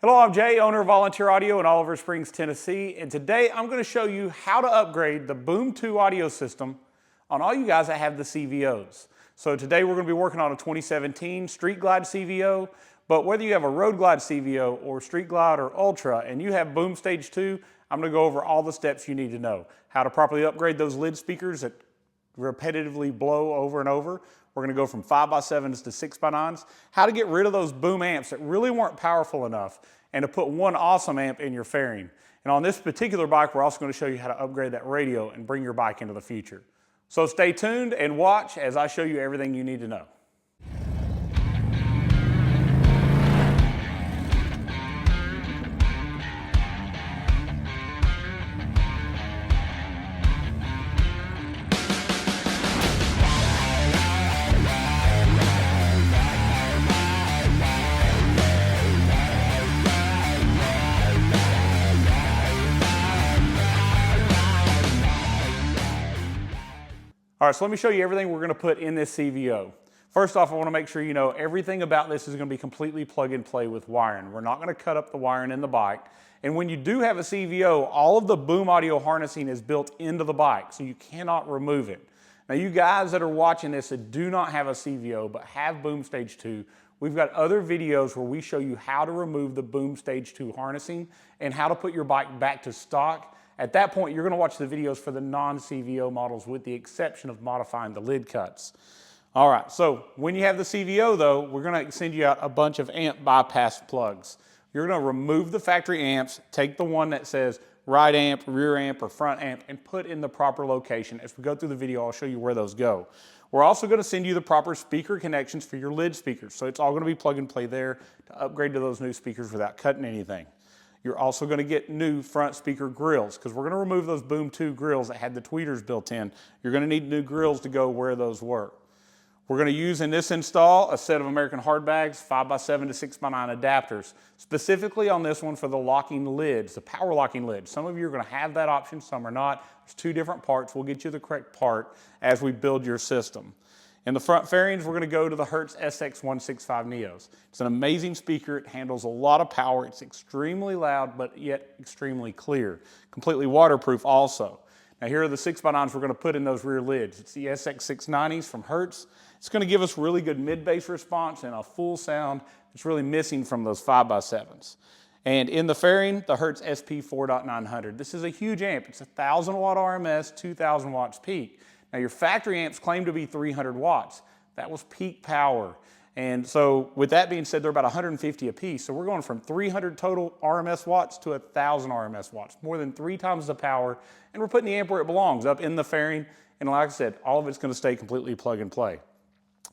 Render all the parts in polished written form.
Hello, I'm Jay, owner of Volunteer Audio in Oliver Springs, Tennessee, and today I'm going to show you how to upgrade the Boom 2 audio system on all you guys that have the CVOs. So today we're going to be working on a 2017 Streetglide CVO, but whether you have a Roadglide CVO or Streetglide or Ultra and you have Boom Stage 2, I'm going to go over all the steps you need to know. How to properly upgrade those lid speakers that repetitively blow over and over. We're going to go from 5x7s to 6x9s. How to get rid of those boom amps that really weren't powerful enough and to put one awesome amp in your fairing. And on this particular bike, we're also going to show you how to upgrade that radio and bring your bike into the future. So stay tuned and watch as I show you everything you need to know. All right, so let me show you everything we're going to put in this CVO. First off, I want to make sure you know everything about this is going to be completely plug and play with wiring. We're not going to cut up the wiring in the bike. And when you do have a CVO, all of the boom audio harnessing is built into the bike, so you cannot remove it. Now, you guys that are watching this that do not have a CVO but have Boom Stage 2, we've got other videos where we show you how to remove the Boom Stage 2 harnessing and how to put your bike back to stock. At that point, you're going to watch the videos for the non-CVO models with the exception of modifying the lid cuts. All right, so when you have the CVO though, we're going to send you out a bunch of amp bypass plugs. You're going to remove the factory amps, take the one that says right amp, rear amp, or front amp, and put in the proper location. As we go through the video, I'll show you where those go. We're also going to send you the proper speaker connections for your lid speakers. So it's all going to be plug and play there to upgrade to those new speakers without cutting anything. You're also going to get new front speaker grills because we're going to remove those Boom 2 grills that had the tweeters built in. You're going to need new grills to go where those were. We're going to use in this install a set of American hard bags, 5x7 to 6x9 adapters, specifically on this one for the locking lids, the power locking lids. Some of you are going to have that option, some are not. There's two different parts. We'll get you the correct part as we build your system. In the front fairings, we're going to go to the Hertz SX165 Neos. It's an amazing speaker. It handles a lot of power. It's extremely loud, but yet extremely clear. Completely waterproof also. Now here are the 6x9s we're going to put in those rear lids. It's the SX690s from Hertz. It's going to give us really good mid-bass response and a full sound that's really missing from those 5x7s. And in the fairing, the Hertz SP 4.900. This is a huge amp. It's 1,000 watt RMS, 2,000 watts peak. Now your factory amps claim to be 300 watts. That was peak power. And so with that being said, they're about 150 a piece. So we're going from 300 total RMS watts to 1,000 RMS watts, more than 3 times the power. And we're putting the amp where it belongs, up in the fairing. And like I said, all of it's going to stay completely plug and play.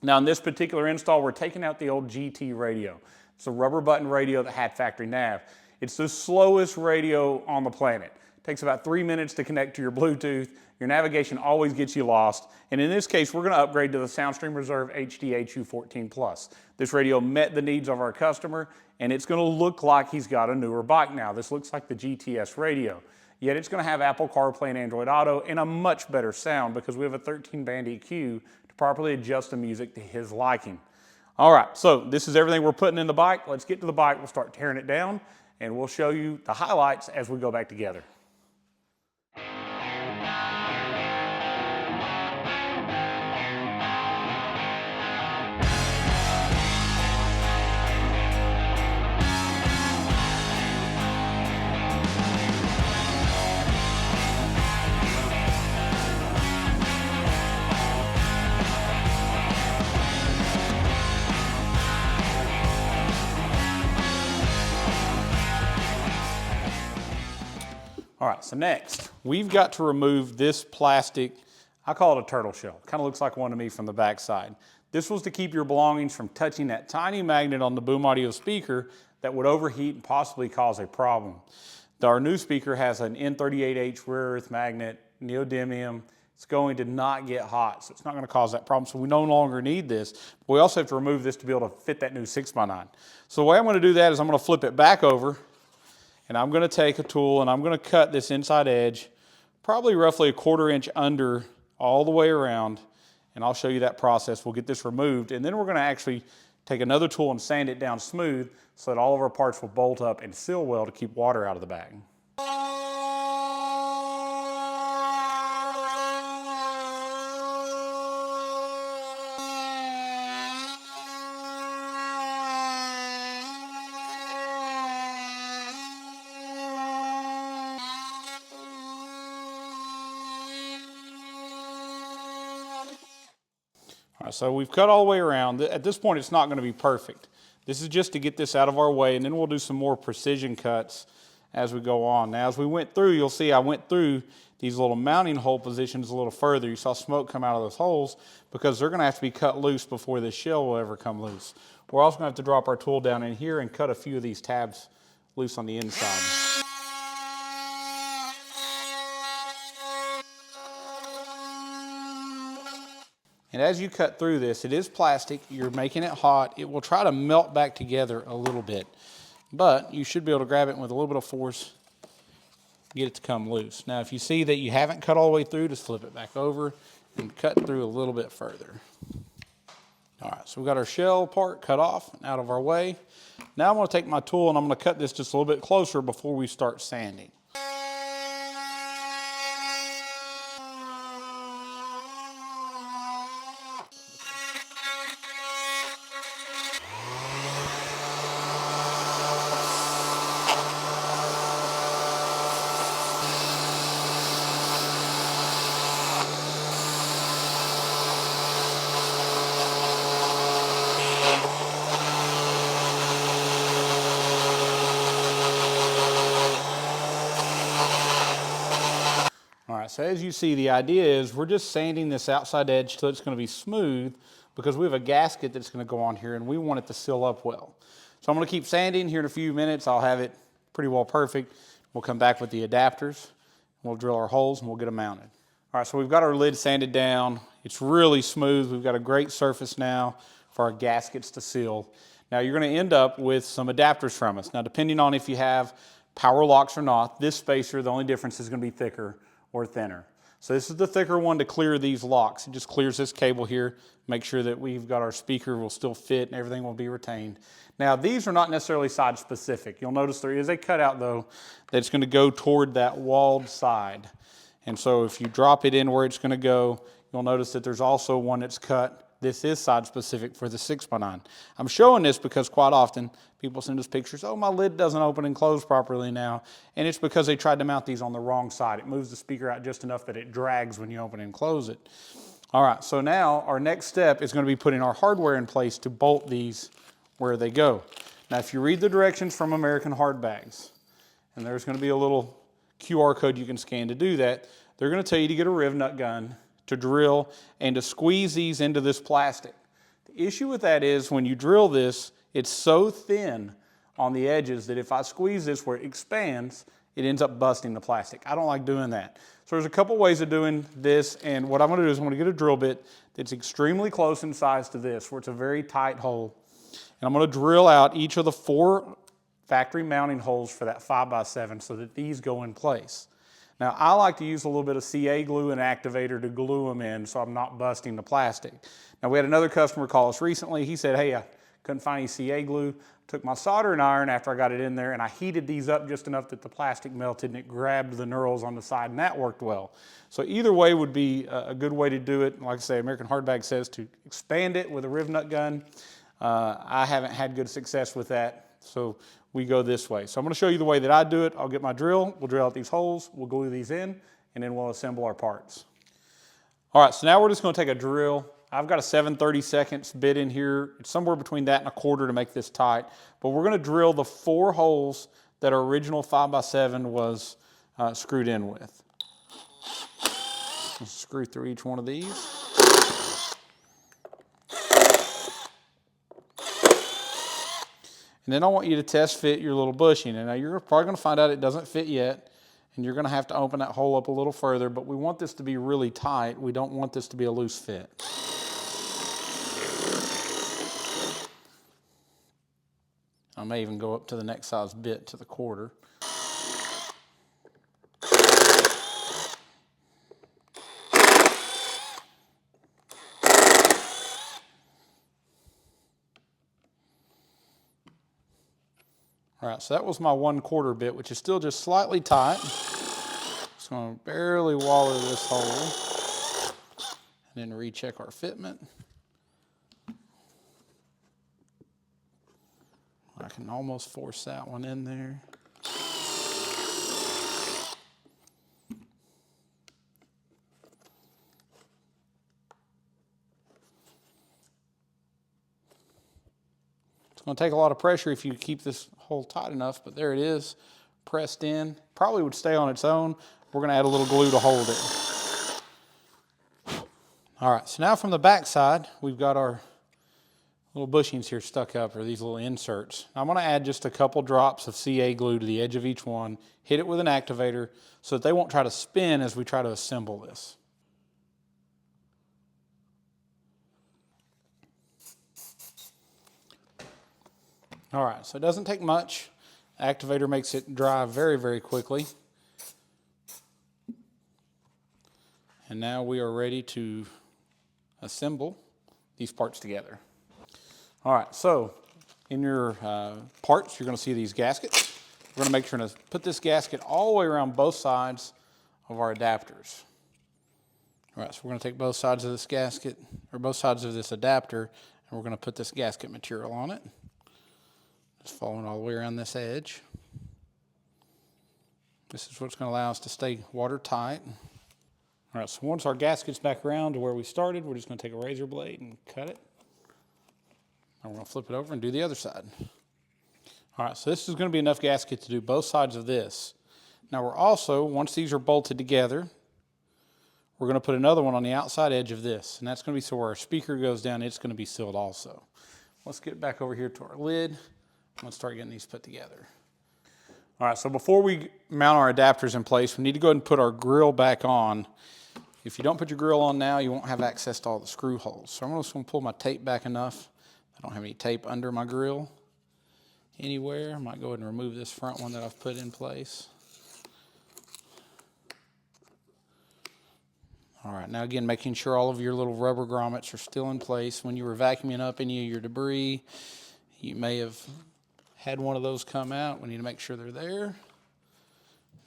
Now in this particular install, we're taking out the old GT radio. It's a rubber button radio that had factory nav. It's the slowest radio on the planet. It takes about 3 minutes to connect to your Bluetooth. Your navigation always gets you lost. And in this case, we're going to upgrade to the Soundstream Reserve HD HU14 Plus. This radio met the needs of our customer, and it's going to look like he's got a newer bike now. This looks like the GTS radio. Yet it's going to have Apple CarPlay and Android Auto and a much better sound because we have a 13-band EQ to properly adjust the music to his liking. All right, so this is everything we're putting in the bike. Let's get to the bike. We'll start tearing it down, and we'll show you the highlights as we go back together. All right, so next, we've got to remove this plastic, I call it a turtle shell. Kind of looks like one to me from the backside. This was to keep your belongings from touching that tiny magnet on the Boom Audio speaker that would overheat and possibly cause a problem. Our new speaker has an N38H rare earth magnet, neodymium. It's going to not get hot, so it's not going to cause that problem. So we no longer need this. But we also have to remove this to be able to fit that new 6x9. So the way I'm going to do that is I'm going to flip it back over. And I'm going to take a tool and I'm going to cut this inside edge, probably roughly 1/4 inch under all the way around. And I'll show you that process. We'll get this removed. And then we're going to actually take another tool and sand it down smooth so that all of our parts will bolt up and seal well to keep water out of the bag. All right, so we've cut all the way around. At this point, it's not going to be perfect. This is just to get this out of our way, and then we'll do some more precision cuts as we go on. Now, as we went through, you'll see I went through these little mounting hole positions a little further. You saw smoke come out of those holes because they're going to have to be cut loose before the shell will ever come loose. We're also going to have to drop our tool down in here and cut a few of these tabs loose on the inside. And as you cut through this, it is plastic, you're making it hot, it will try to melt back together a little bit. But you should be able to grab it with a little bit of force, get it to come loose. Now if you see that you haven't cut all the way through, just flip it back over and cut through a little bit further. All right, so we've got our shell part cut off and out of our way. Now I'm going to take my tool and I'm going to cut this just a little bit closer before we start sanding. All right, so as you see, the idea is we're just sanding this outside edge till it's going to be smooth because we have a gasket that's going to go on here and we want it to seal up well. So I'm going to keep sanding here in a few minutes. I'll have it pretty well perfect. We'll come back with the adapters. We'll drill our holes and we'll get them mounted. All right, so we've got our lid sanded down. It's really smooth. We've got a great surface now for our gaskets to seal. Now you're going to end up with some adapters from us. Now depending on if you have power locks or not, this spacer, the only difference is going to be thicker or thinner. So this is the thicker one to clear these locks. It just clears this cable here, make sure that we've got our speaker will still fit and everything will be retained. Now these are not necessarily side specific. You'll notice there is a cutout though that's going to go toward that walled side. And so if you drop it in where it's going to go, you'll notice that there's also one that's cut. This is side specific for the 6x9. I'm showing this because quite often people send us pictures, oh, my lid doesn't open and close properly now. And it's because they tried to mount these on the wrong side. It moves the speaker out just enough that it drags when you open and close it. All right, so now our next step is going to be putting our hardware in place to bolt these where they go. Now, if you read the directions from American Hard Bags, and there's going to be a little QR code you can scan to do that, they're going to tell you to get a riv nut gun, to drill, and to squeeze these into this plastic. The issue with that is when you drill this, it's so thin on the edges that if I squeeze this where it expands, it ends up busting the plastic. I don't like doing that. So there's a couple ways of doing this, and what I'm going to do is I'm going to get a drill bit that's extremely close in size to this, where it's a very tight hole. And I'm going to drill out each of the 4 factory mounting holes for that 5x7 so that these go in place. Now, I like to use a little bit of CA glue and activator to glue them in so I'm not busting the plastic. Now, we had another customer call us recently. He said, hey, I couldn't find any CA glue. Took my soldering iron after I got it in there and I heated these up just enough that the plastic melted and it grabbed the knurls on the side and that worked well. So either way would be a good way to do it. Like I say, American Hard Bag says to expand it with a riv nut gun. I haven't had good success with that, so we go this way. So I'm going to show you the way that I do it. I'll get my drill, we'll drill out these holes, we'll glue these in, and then we'll assemble our parts. All right, so now we're just going to take a drill. I've got a 7/32 bit in here. It's somewhere between that and a quarter to make this tight. But we're going to drill the 4 holes that our original 5x7 was screwed in with. Let's screw through each one of these. And then I want you to test fit your little bushing. And now you're probably going to find out it doesn't fit yet. And you're going to have to open that hole up a little further. But we want this to be really tight. We don't want this to be a loose fit. I may even go up to the next size bit to the quarter. All right, so that was my 1/4 bit, which is still just slightly tight. Just gonna barely waller this hole and then recheck our fitment. I can almost force that one in there. It's going to take a lot of pressure if you keep this hole tight enough, but there it is, pressed in. Probably would stay on its own. We're going to add a little glue to hold it. All right, so now from the back side, we've got our little bushings here stuck up, or these little inserts. I'm going to add just a couple drops of CA glue to the edge of each one, hit it with an activator so that they won't try to spin as we try to assemble this. All right, so it doesn't take much. Activator makes it dry very, very quickly. And now we are ready to assemble these parts together. All right, so in your parts, you're going to see these gaskets. We're going to make sure to put this gasket all the way around both sides of our adapters. All right, so we're going to take both sides of this gasket, or both sides of this adapter, and we're going to put this gasket material on it. Just following all the way around this edge. This is what's going to allow us to stay watertight. All right, so once our gasket's back around to where we started, we're just going to take a razor blade and cut it. And we're going to flip it over and do the other side. All right, so this is going to be enough gasket to do both sides of this. Now we're also, once these are bolted together, we're going to put another one on the outside edge of this. And that's going to be so where our speaker goes down, it's going to be sealed also. Let's get back over here to our lid. Let's start getting these put together. All right, so before we mount our adapters in place, we need to go ahead and put our grill back on. If you don't put your grill on now, you won't have access to all the screw holes. So I'm just going to pull my tape back enough. I don't have any tape under my grill anywhere. I might go ahead and remove this front one that I've put in place. All right, now again, making sure all of your little rubber grommets are still in place. When you were vacuuming up any of your debris, you may have had one of those come out. We need to make sure they're there.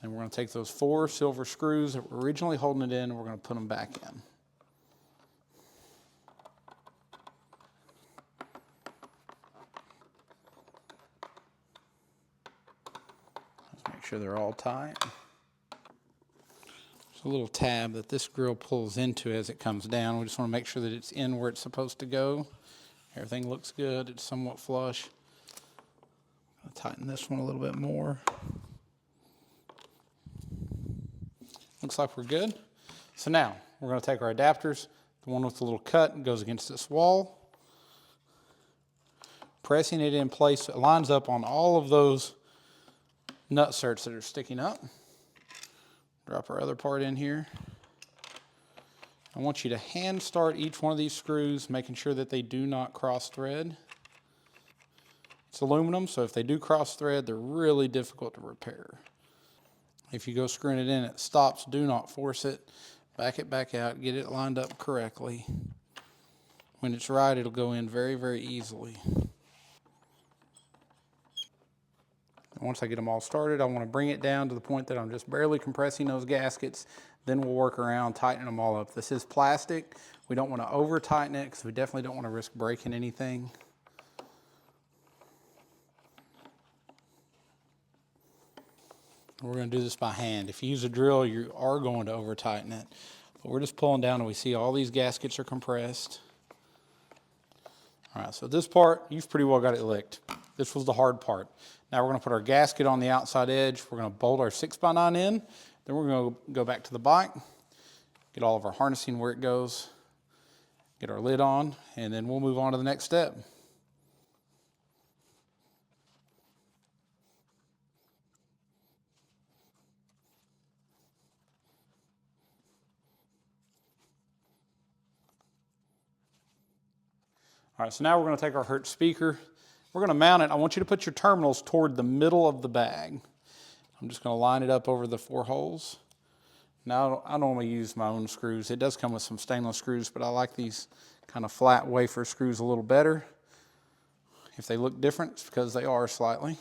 And we're going to take those 4 silver screws that were originally holding it in, and we're going to put them back in. Let's make sure they're all tight. There's a little tab that this grill pulls into as it comes down. We just want to make sure that it's in where it's supposed to go. Everything looks good. It's somewhat flush. I'll tighten this one a little bit more. Looks like we're good. So now we're going to take our adapters. The one with the little cut goes against this wall. Pressing it in place, it lines up on all of those nut certs that are sticking up. Drop our other part in here. I want you to hand start each one of these screws, making sure that they do not cross thread. It's aluminum, so if they do cross thread, they're really difficult to repair. If you go screwing it in, it stops. Do not force it. Back it back out. Get it lined up correctly. When it's right, it'll go in very, very easily. And once I get them all started, I want to bring it down to the point that I'm just barely compressing those gaskets. Then we'll work around tightening them all up. This is plastic. We don't want to over tighten it because we definitely don't want to risk breaking anything. We're going to do this by hand. If you use a drill, you are going to over tighten it. But we're just pulling down and we see all these gaskets are compressed. All right, so this part, you've pretty well got it licked. This was the hard part. Now we're going to put our gasket on the outside edge. We're going to bolt our 6x9 in. Then we're going to go back to the bike, get all of our harnessing where it goes, get our lid on, and then we'll move on to the next step. All right, so now we're going to take our Hertz speaker. We're going to mount it. I want you to put your terminals toward the middle of the bag. I'm just going to line it up over the 4 holes. Now, I normally use my own screws. It does come with some stainless screws, but I like these kind of flat wafer screws a little better. If they look different, it's because they are slightly.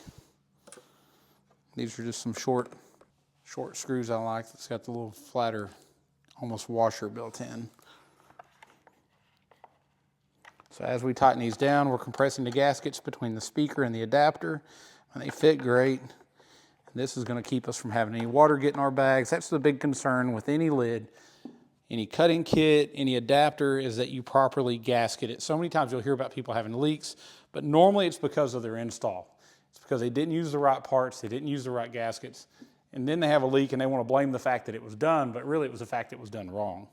These are just some short screws I like. It's got the little flatter, almost washer built in. So as we tighten these down, we're compressing the gaskets between the speaker and the adapter, and they fit great. This is going to keep us from having any water get in our bags. That's the big concern with any lid, any cutting kit, any adapter, is that you properly gasket it. So many times you'll hear about people having leaks, but normally it's because of their install. It's because they didn't use the right parts, they didn't use the right gaskets, and then they have a leak and they want to blame the fact that it was done, but really it was the fact it was done wrong.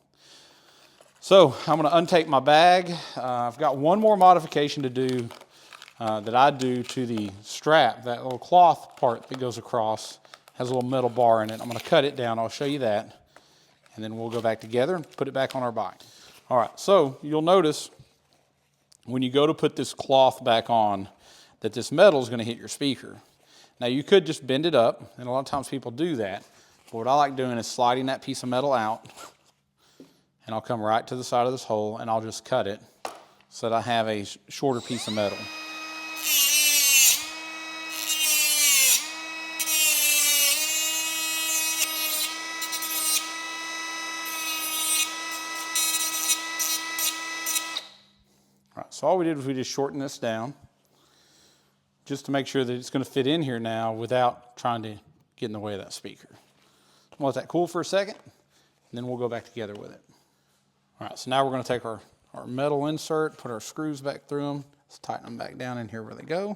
So I'm going to untape my bag. I've got one more modification to do that I do to the strap. That little cloth part that goes across has a little metal bar in it. I'm going to cut it down. I'll show you that. And then we'll go back together and put it back on our bike. All right, so you'll notice when you go to put this cloth back on that this metal is going to hit your speaker. Now you could just bend it up, and a lot of times people do that. But what I like doing is sliding that piece of metal out, and I'll come right to the side of this hole and I'll just cut it so that I have a shorter piece of metal. All right, so all we did was we just shortened this down just to make sure that it's going to fit in here now without trying to get in the way of that speaker. We'll let that cool for a second, and then we'll go back together with it. All right, so now we're going to take our metal insert, put our screws back through them, let's tighten them back down in here where they go.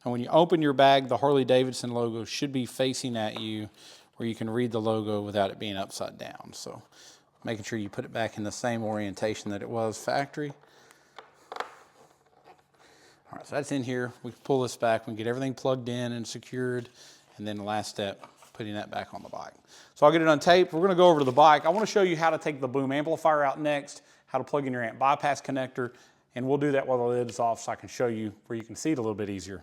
And when you open your bag, the Harley-Davidson logo should be facing at you where you can read the logo without it being upside down. So making sure you put it back in the same orientation that it was factory. All right, so that's in here. We can pull this back, we can get everything plugged in and secured, and then the last step, putting that back on the bike. So I'll get it untaped. We're going to go over to the bike. I want to show you how to take the boom amplifier out next, how to plug in your amp bypass connector, and we'll do that while the lid is off so I can show you where you can see it a little bit easier.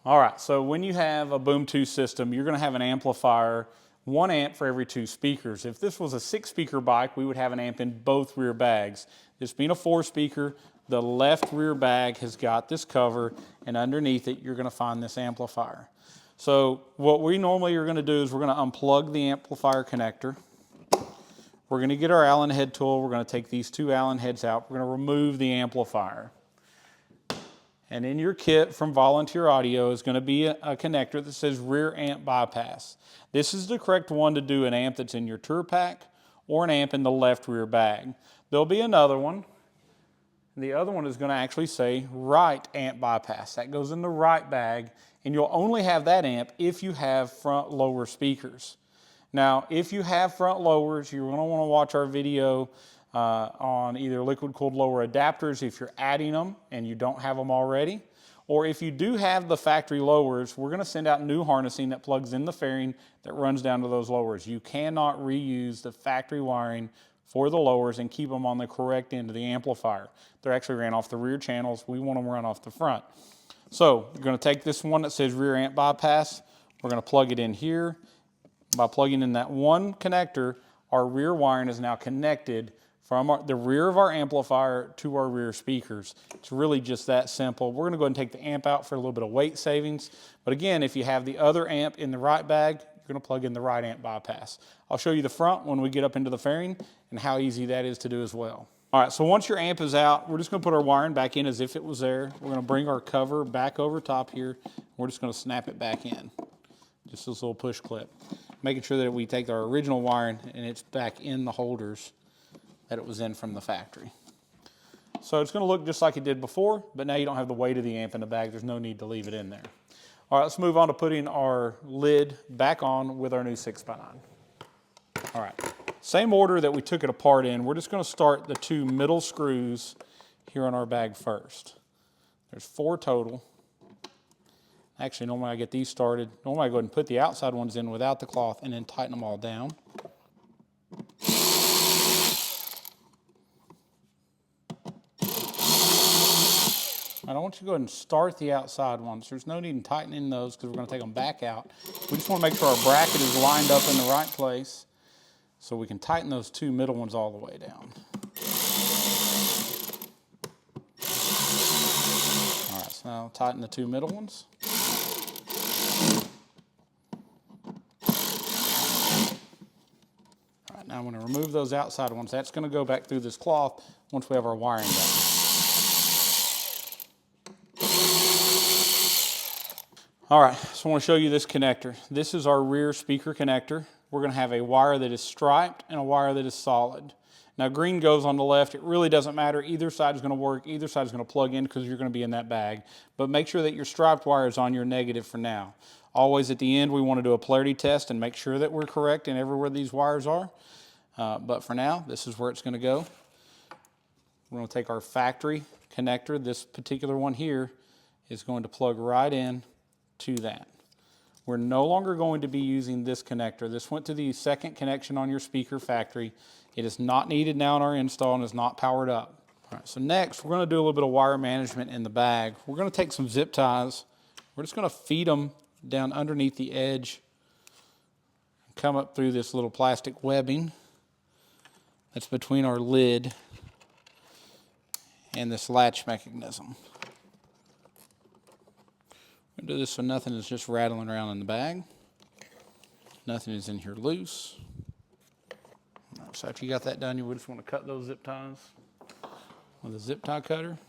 All right, so when you have a Boom 2 system, you're going to have an amplifier, 1 amp for every 2 speakers. If this was a 6-speaker bike, we would have an amp in both rear bags. This being a 4-speaker, the left rear bag has got this cover, and underneath it, you're going to find this amplifier. So what we normally are going to do is we're going to unplug the amplifier connector. We're going to get our Allen head tool. We're going to take these 2 Allen heads out. We're going to remove the amplifier. And in your kit from Volunteer Audio is going to be a connector that says rear amp bypass. This is the correct one to do an amp that's in your tour pack or an amp in the left rear bag. There'll be another one. The other one is going to actually say right amp bypass. That goes in the right bag, and you'll only have that amp if you have front lower speakers. Now, if you have front lowers, you're going to want to watch our video on either liquid cooled lower adapters if you're adding them and you don't have them already. Or if you do have the factory lowers, we're going to send out new harnessing that plugs in the fairing that runs down to those lowers. You cannot reuse the factory wiring for the lowers and keep them on the correct end of the amplifier. They're actually ran off the rear channels. We want them run off the front. So you're going to take this one that says rear amp bypass. We're going to plug it in here. By plugging in that one connector, our rear wiring is now connected from the rear of our amplifier to our rear speakers. It's really just that simple. We're going to go ahead and take the amp out for a little bit of weight savings. But again, if you have the other amp in the right bag, you're going to plug in the right amp bypass. I'll show you the front when we get up into the fairing and how easy that is to do as well. All right, so once your amp is out, we're just going to put our wiring back in as if it was there. We're going to bring our cover back over top here. We're just going to snap it back in. Just this little push clip. Making sure that we take our original wiring and it's back in the holders that it was in from the factory. So it's going to look just like it did before, but now you don't have the weight of the amp in the bag. There's no need to leave it in there. All right, let's move on to putting our lid back on with our new 6x9. All right, same order that we took it apart in. We're just going to start the 2 middle screws here on our bag first. There's 4 total. Actually, normally I get these started. Normally I go ahead and put the outside ones in without the cloth and then tighten them all down. I want you to go ahead and start the outside ones. There's no need in tightening those because we're going to take them back out. We just want to make sure our bracket is lined up in the right place so we can tighten those 2 middle ones all the way down. All right, so now tighten the 2 middle ones. I'm going to remove those outside ones. That's going to go back through this cloth once we have our wiring done. All right, so I want to show you this connector. This is our rear speaker connector. We're going to have a wire that is striped and a wire that is solid. Now green goes on the left. It really doesn't matter. Either side is going to work. Either side is going to plug in because you're going to be in that bag. But make sure that your striped wire is on your negative for now. Always at the end we want to do a polarity test and make sure that we're correct in everywhere these wires are. But for now, this is where it's going to go. We're going to take our factory connector. This particular one here is going to plug right in to that. We're no longer going to be using this connector. This went to the second connection on your speaker factory. It is not needed now in our install and is not powered up. All right, so next we're going to do a little bit of wire management in the bag. We're going to take some zip ties. We're just going to feed them down underneath the edge, come up through this little plastic webbing that's between our lid and this latch mechanism. Do this so nothing is just rattling around in the bag. Nothing is in here loose. So after you got that done, you would just want to cut those zip ties with a zip tie cutter.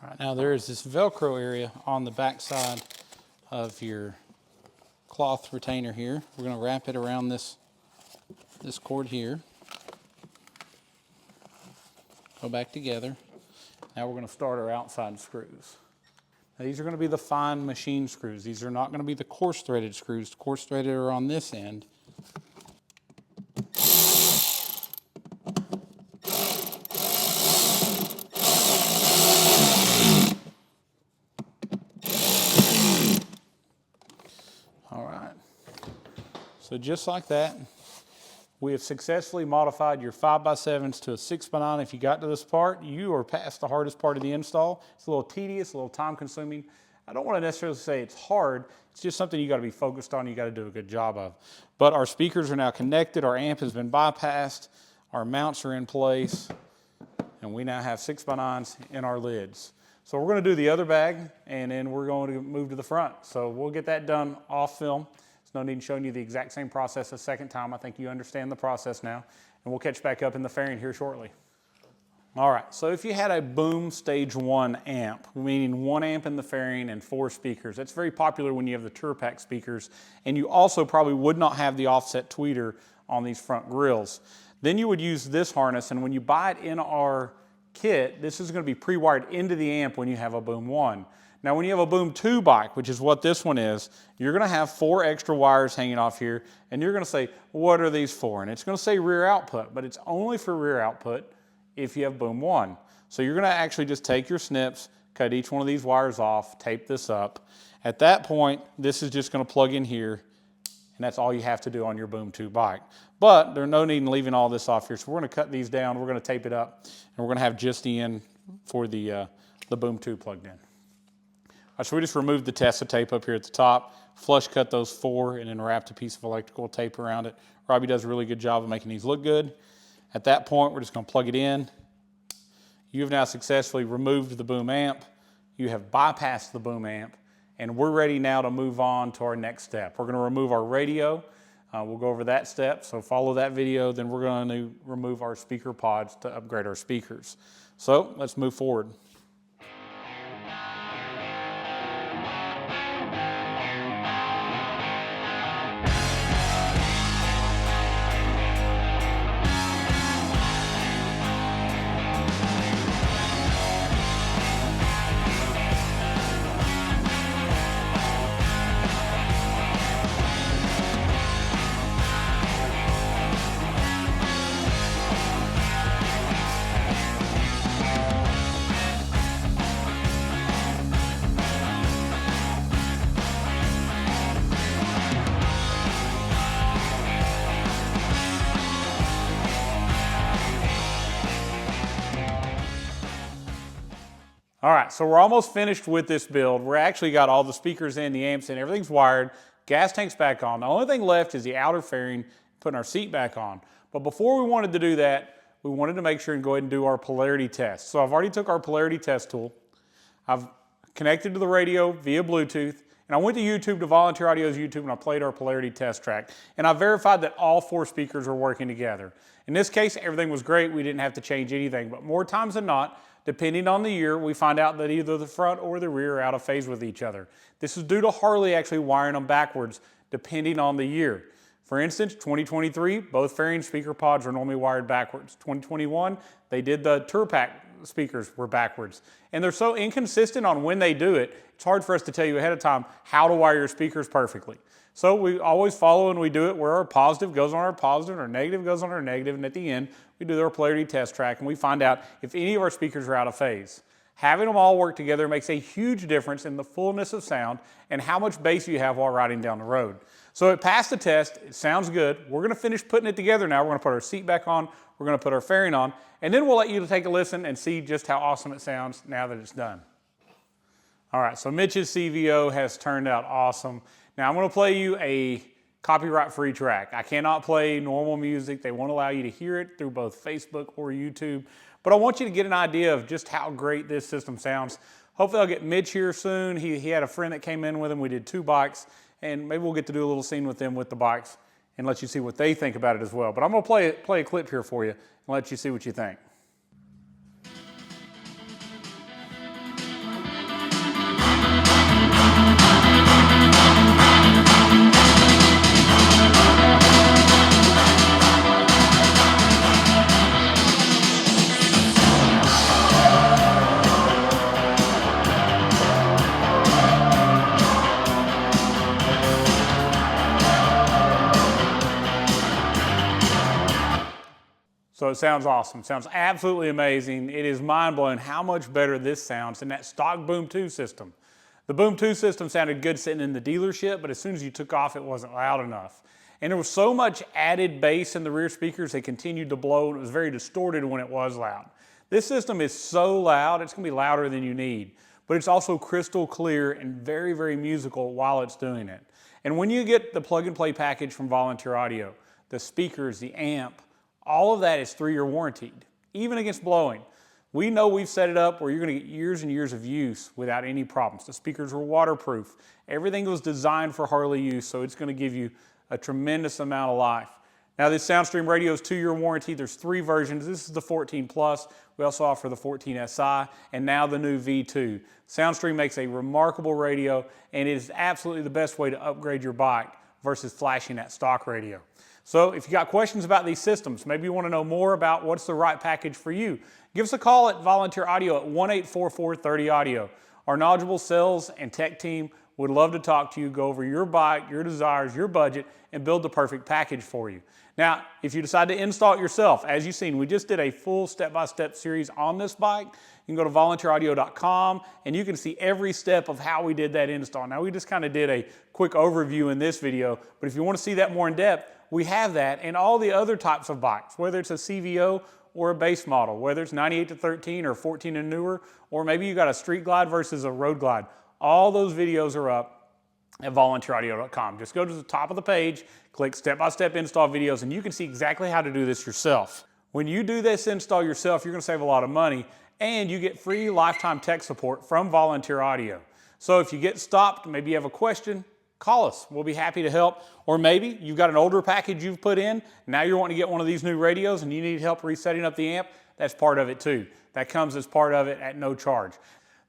All right, now there is this Velcro area on the back side of your cloth retainer here. We're going to wrap it around this cord here. Go back together. Now we're going to start our outside screws. Now these are going to be the fine machine screws. These are not going to be the coarse threaded screws. The coarse threaded are on this end. All right. So just like that, we have successfully modified your 5x7s to a 6x9. If you got to this part, you are past the hardest part of the install. It's a little tedious, a little time consuming. I don't want to necessarily say it's hard. It's just something you got to be focused on. You got to do a good job of. But our speakers are now connected. Our amp has been bypassed. Our mounts are in place. And we now have 6x9s in our lids. So we're going to do the other bag, and then we're going to move to the front. So we'll get that done off film. No need in showing you the exact same process a second time. I think you understand the process now. And we'll catch back up in the fairing here shortly. All right, so if you had a Boom Stage 1 amp, meaning 1 amp in the fairing and 4 speakers, that's very popular when you have the Tour Pack speakers, and you also probably would not have the offset tweeter on these front grills. Then you would use this harness, and when you buy it in our kit, this is going to be pre-wired into the amp when you have a Boom 1. Now when you have a Boom 2 bike, which is what this one is, you're going to have 4 extra wires hanging off here, and you're going to say, what are these for? And it's going to say rear output, but it's only for rear output if you have Boom 1. So you're going to actually just take your snips, cut each one of these wires off, tape this up. At that point, this is just going to plug in here, and that's all you have to do on your Boom 2 bike. But there's no need in leaving all this off here, so we're going to cut these down, we're going to tape it up, and we're going to have just the end for the Boom 2 plugged in. So we just removed the Tessa tape up here at the top, flush cut those 4, and then wrapped a piece of electrical tape around it. Robbie does a really good job of making these look good. At that point, we're just going to plug it in. You have now successfully removed the Boom amp. You have bypassed the Boom amp, and we're ready now to move on to our next step. We're going to remove our radio. We'll go over that step, so follow that video. Then we're going to remove our speaker pods to upgrade our speakers. So let's move forward. All right, so we're almost finished with this build. We're actually got all the speakers in, the amps in, everything's wired, gas tank's back on. The only thing left is the outer fairing, putting our seat back on. But before we wanted to do that, we wanted to make sure and go ahead and do our polarity test. So I've already took our polarity test tool. I've connected to the radio via Bluetooth, And I went to YouTube, to Volunteer Audio's YouTube, and I played our polarity test track. And I verified that all 4 speakers were working together. In this case, everything was great. We didn't have to change anything. But more times than not, depending on the year, we find out that either the front or the rear are out of phase with each other. This is due to Harley actually wiring them backwards, depending on the year. For instance, 2023, both fairing speaker pods are normally wired backwards. 2021, they did the Tour Pack speakers were backwards. And they're so inconsistent on when they do it, it's hard for us to tell you ahead of time how to wire your speakers perfectly. So we always follow and we do it where our positive goes on our positive and our negative goes on our negative, and at the end, we do our polarity test track and we find out if any of our speakers are out of phase. Having them all work together makes a huge difference in the fullness of sound and how much bass you have while riding down the road. So it passed the test, it sounds good. We're gonna finish putting it together now. We're gonna put our seat back on, we're gonna put our fairing on, and then we'll let you take a listen and see just how awesome it sounds now that it's done. All right, so Mitch's CVO has turned out awesome. Now I'm gonna play you a copyright-free track. I cannot play normal music. They won't allow you to hear it through both Facebook or YouTube, but I want you to get an idea of just how great this system sounds. Hopefully I'll get Mitch here soon. He had a friend that came in with him. We did 2 bikes, and maybe we'll get to do a little scene with them with the bikes and let you see what they think about it as well. But I'm gonna play a clip here for you and let you see what you think. So it sounds awesome, sounds absolutely amazing. It is mind-blowing how much better this sounds than that stock Boom 2 system. The Boom 2 system sounded good sitting in the dealership, but as soon as you took off, it wasn't loud enough. And there was so much added bass in the rear speakers, they continued to blow, and it was very distorted when it was loud. This system is so loud, it's gonna be louder than you need, but it's also crystal clear and very, very musical while it's doing it. And when you get the plug-and-play package from Volunteer Audio, the speakers, the amp, all of that is 3-year warranted, even against blowing. We know we've set it up where you're gonna get years and years of use without any problems. The speakers were waterproof. Everything was designed for Harley use, so it's gonna give you a tremendous amount of life. Now this Soundstream radio is 2-year warranty. There's 3 versions. This is the 14 Plus. We also offer the 14 SI and now the new V2. Soundstream makes a remarkable radio, and it is absolutely the best way to upgrade your bike versus flashing that stock radio. So if you got questions about these systems, maybe you want to know more about what's the right package for you, give us a call at Volunteer Audio at 1-844-30-AUDIO. Our knowledgeable sales and tech team would love to talk to you, go over your bike, your desires, your budget, and build the perfect package for you. Now, if you decide to install it yourself, as you've seen, we just did a full step-by-step series on this bike. You can go to volunteeraudio.com and you can see every step of how we did that install. Now, we just kind of did a quick overview in this video, but if you want to see that more in depth, we have that and all the other types of bikes, whether it's a CVO or a base model, whether it's 98 to 13 or 14 and newer, or maybe you got a Streetglide versus a Roadglide. All those videos are up at volunteeraudio.com. Just go to the top of the page, click step-by-step install videos, and you can see exactly how to do this yourself. When you do this install yourself, you're gonna save a lot of money, and you get free lifetime tech support from Volunteer Audio. So if you get stopped, maybe you have a question, call us. We'll be happy to help. Or maybe you've got an older package you've put in, now you're wanting to get one of these new radios and you need help resetting up the amp, that's part of it too. That comes as part of it at no charge.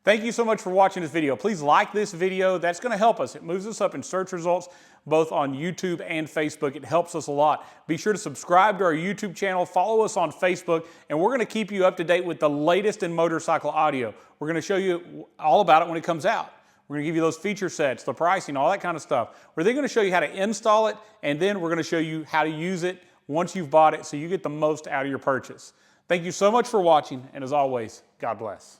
Thank you so much for watching this video. Please like this video. That's gonna help us. It moves us up in search results, both on YouTube and Facebook. It helps us a lot. Be sure to subscribe to our YouTube channel, follow us on Facebook, and we're gonna keep you up to date with the latest in motorcycle audio. We're gonna show you all about it when it comes out. We're gonna give you those feature sets, the pricing, all that kind of stuff. We're then gonna show you how to install it, and then we're gonna show you how to use it once you've bought it so you get the most out of your purchase. Thank you so much for watching, and as always, God bless.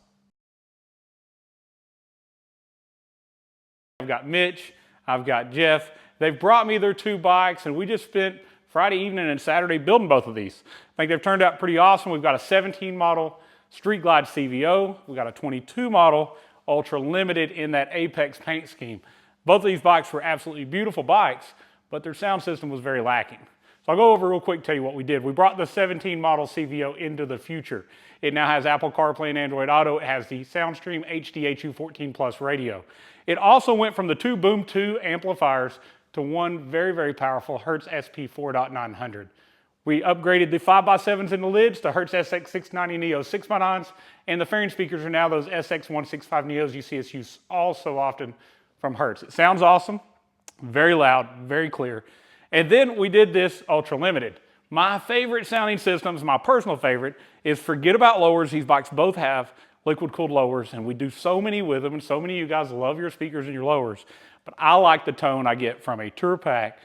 I've got Mitch, I've got Jeff. They've brought me their 2 bikes, and we just spent Friday evening and Saturday building both of these. I think they've turned out pretty awesome. We've got a 17 model Streetglide CVO. We've got a 22 model Ultra Limited in that Apex paint scheme. Both of these bikes were absolutely beautiful bikes, but their sound system was very lacking. So I'll go over real quick, tell you what we did. We brought the 17 model CVO into the future. It now has Apple CarPlay and Android Auto. It has the Soundstream HD HU14 Plus radio. It also went from the two Boom 2 amplifiers to one very, very powerful Hertz SP 4.900. We upgraded the 5x7s in the lids to Hertz SX690 Neo 6x9s, and the fairing speakers are now those SX165 Neos you see us use all so often from Hertz. It sounds awesome, very loud, very clear. And then we did this ultra limited. My favorite sounding systems, my personal favorite, is forget about lowers. These bikes both have liquid cooled lowers, and we do so many with them, and so many of you guys love your speakers and your lowers. But I like the tone I get from a tour pack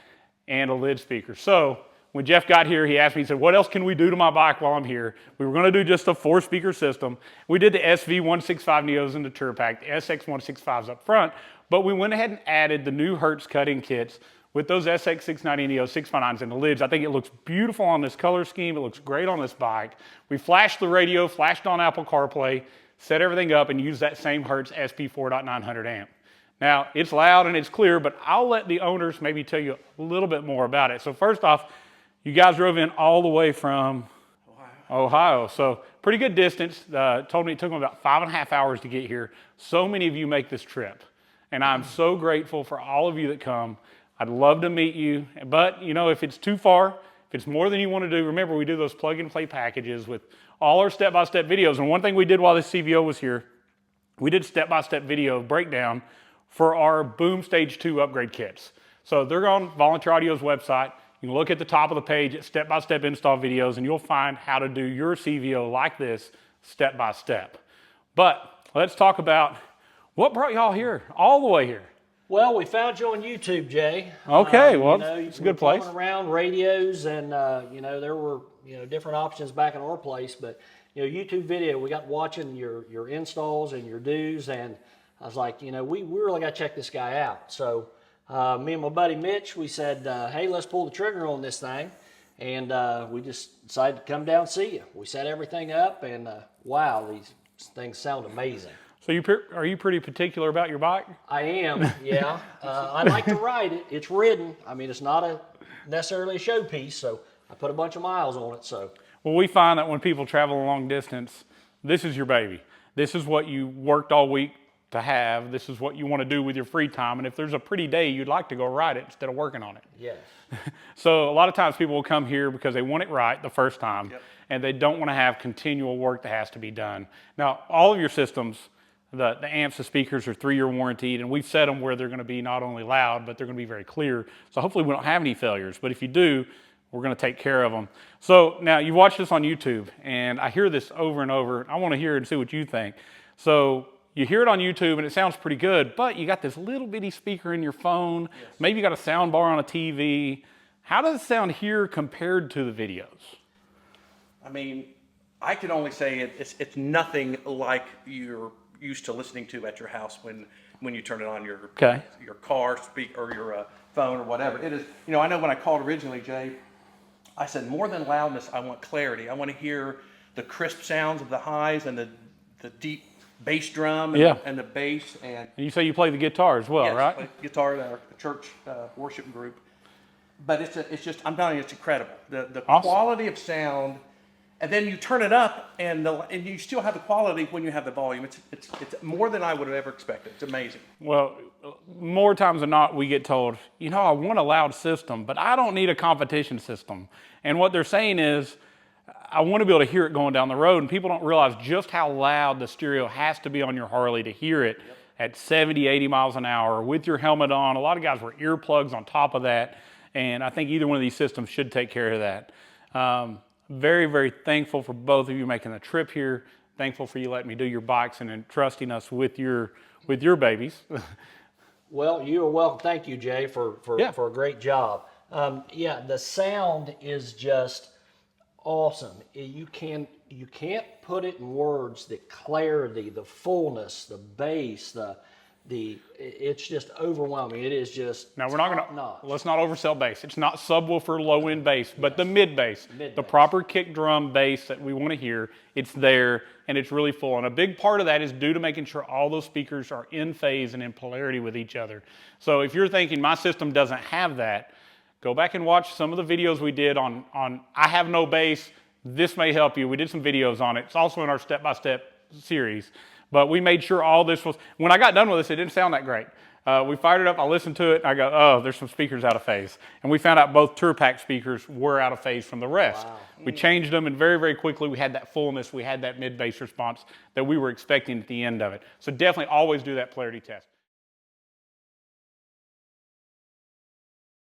and a lid speaker. So when Jeff got here, he asked me, he said, what else can we do to my bike while I'm here? We were gonna do just a 4-speaker system. We did the SV165 Neos in the tour pack, the SX165s up front, but we went ahead and added the new Hertz cut-in kits with those SX690 Neo 6x9s in the lids. I think it looks beautiful on this color scheme. It looks great on this bike. We flashed the radio, flashed on Apple CarPlay, set everything up, and used that same Hertz SP 4.900 amp. Now, it's loud and it's clear, but I'll let the owners maybe tell you a little bit more about it. So first off, you guys drove in all the way from Ohio. So pretty good distance. Told me it took them about 5.5 hours to get here. So many of you make this trip. And I'm so grateful for all of you that come. I'd love to meet you. But, you know, if it's too far, if it's more than you want to do, remember we do those plug and play packages with all our step-by-step videos. And one thing we did while this CVO was here, we did step-by-step video breakdown for our Boom Stage 2 upgrade kits. So they're on Volunteer Audio's website. You can look at the top of the page at step-by-step install videos, and you'll find how to do your CVO like this step-by-step. But let's talk about what brought y'all here, all the way here. Well, we found you on YouTube, Jay. Okay, well, it's a good place. Around radios, and you know, there were different options back in our place, but YouTube video, we got watching your installs and your do's, and I was like, we really got to check this guy out. So me and my buddy Mitch, we said, hey, let's pull the trigger on this thing. And we just decided to come down and see you. We set everything up, and wow, these things sound amazing. So are you pretty particular about your bike? I am, yeah. I like to ride it. It's ridden. I mean, it's not necessarily a showpiece, so I put a bunch of miles on it. So. Well, we find that when people travel a long distance, this is your baby. This is what you worked all week to have. This is what you want to do with your free time. And if there's a pretty day, you'd like to go ride it instead of working on it. Yes. So a lot of times people will come here because they want it right the first time, yep, and they don't want to have continual work that has to be done. Now, all of your systems, the amps, the speakers are 3-year warranted, and we've set them where they're going to be not only loud, but they're going to be very clear. So hopefully we don't have any failures. But if you do, we're going to take care of them. So now you watch this on YouTube, and I hear this over and over. I want to hear it and see what you think. So you hear it on YouTube, and it sounds pretty good, but you got this little bitty speaker in your phone. Yes. Maybe you got a sound bar on a TV. How does it sound here compared to the videos? I mean, I can only say it's nothing like you're used to listening to at your house when you turn it on your car speak or your phone or whatever. It is, I know when I called originally, Jay, I said more than loudness, I want clarity. I want to hear the crisp sounds of the highs and the deep bass drum and the bass. And you say you play the guitar as well, yes, right? I play guitar in our church worship group. But it's just, I'm telling you, it's incredible. The awesome quality of sound. And then you turn it up, and you still have the quality when you have the volume. It's more than I would have ever expected. It's amazing. Well, more times than not, we get told, I want a loud system, but I don't need a competition system. And what they're saying is, I want to be able to hear it going down the road, and people don't realize just how loud the stereo has to be on your Harley to hear it at 70, 80 miles an hour with your helmet on. A lot of guys wear earplugs on top of that, and I think either one of these systems should take care of that. Very, very thankful for both of you making the trip here. Thankful for you letting me do your bikes and entrusting us with your babies. Well, you are welcome. Thank you, Jay, for a great job. The sound is just awesome. You can't put it in words. The clarity, the fullness, the bass, it's just overwhelming. It is just now we're not gonna let's not oversell bass. It's not subwoofer low end bass, but the mid bass, the proper kick drum bass that we want to hear. It's there and it's really full. And a big part of that is due to making sure all those speakers are in phase and in polarity with each other. So if you're thinking my system doesn't have that, Go back and watch some of the videos we did on I have no bass. This may help you. We did some videos on it. It's also in our step-by-step series. But we made sure all this was, when I got done with this, it didn't sound that great. We fired it up, I listened to it, and I go, oh, there's some speakers out of phase. And we found out both Tour Pack speakers were out of phase from the rest. Wow. We changed them, and very, very quickly we had that fullness, we had that mid-bass response that we were expecting at the end of it. So definitely always do that polarity test.